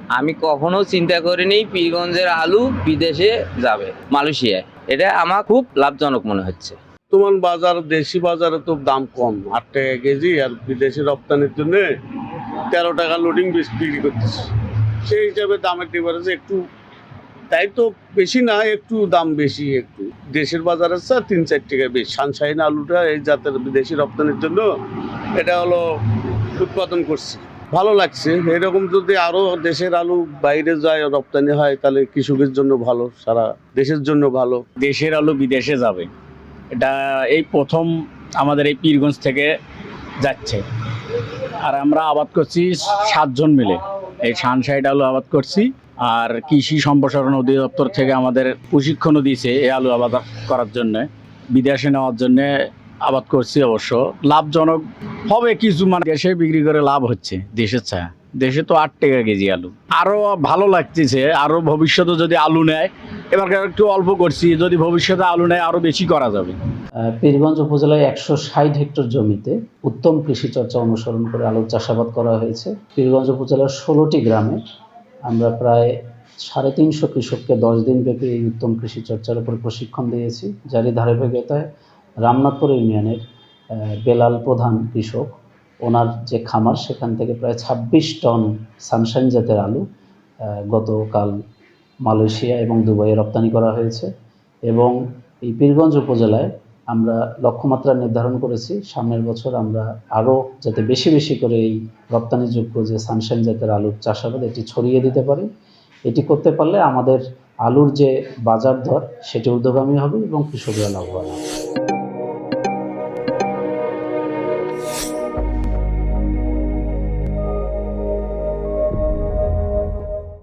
আমি কখনো চিন্তা করিনি পীরগঞ্জের আলু বিদেশে যাবে, মালয়েশিয়ায়। এটা আমার খুব লাভজনক মনে হচ্ছে। বর্তমান বাজার, দেশি বাজারে তো দাম কম, 8 টাকা কেজি, আর বিদেশি রপ্তানির জন্য 13 টাকা লোডিং বিক্রি করতেছে। সেই হিসাবে দামের ডিফারেন্স একটু, তাই তো বেশি না, একটু দাম বেশি। একটু দেশের বাজারের চেয়ে 3-4 টাকা বেশি। সানশাইন আলুটা এই জাতের বিদেশি রপ্তানির জন্য এটা হলো উৎপাদন করছি, ভালো লাগছে। এরকম যদি আরো দেশের আলু বাইরে যায়, রপ্তানি হয়, তাহলে কৃষকের জন্য ভালো, সারা দেশের জন্য ভালো। দেশের আলু বিদেশে যাবে, এটা এই প্রথম আমাদের এই পীরগঞ্জ থেকে যাচ্ছে। আর আমরা আবাদ করছি 7 জন মিলে, এই সানশাইন আলু আবাদ করছি। আর কৃষি সম্প্রসারণ অধিদপ্তর থেকে আমাদের প্রশিক্ষণও দিয়েছে এই আলু আবাদ করার জন্য, বিদেশে নেওয়ার জন্য আবাদ করছি। অবশ্য লাভজনক হবে কিছু, মানে দেশে বিক্রি করে লাভ হচ্ছে দেশের ছায়া। দেশে তো 8 টাকা কেজি আলু, আরো ভালো লাগতেছে। আরো ভবিষ্যতে যদি আলু নেয়, এবার একটু অল্প করছি, যদি ভবিষ্যতে আলু নেয় আরো বেশি করা যাবে। পীরগঞ্জ উপজেলায় 160 হেক্টর জমিতে উত্তম কৃষি চর্চা অনুসরণ করে আলুর চাষাবাদ করা হয়েছে। পীরগঞ্জ উপজেলার 16টি গ্রামে আমরা প্রায় 350 কৃষককে 10 দিন ব্যাপী এই উত্তম কৃষি চর্চার উপর প্রশিক্ষণ দিয়েছি, যারই ধারাবাহিকতায় রামনাথপুর ইউনিয়নের বেলাল প্রধান কৃষক, ওনার যে খামার, সেখান থেকে প্রায় 26 টন সানশাইন জাতের আলু গতকাল মালয়েশিয়া এবং দুবাইয়ে রপ্তানি করা হয়েছে। এবং এই পীরগঞ্জ উপজেলায় আমরা লক্ষ্যমাত্রা নির্ধারণ করেছি, সামনের বছর আমরা আরও যাতে বেশি বেশি করে এই রপ্তানিযোগ্য যে সানশাইন জাতের আলুর চাষাবাদ এটি ছড়িয়ে দিতে পারি। এটি করতে পারলে আমাদের আলুর যে বাজার দর সেটি ঊর্ধ্বগামী হবে এবং কৃষকরা লাভবান হবে।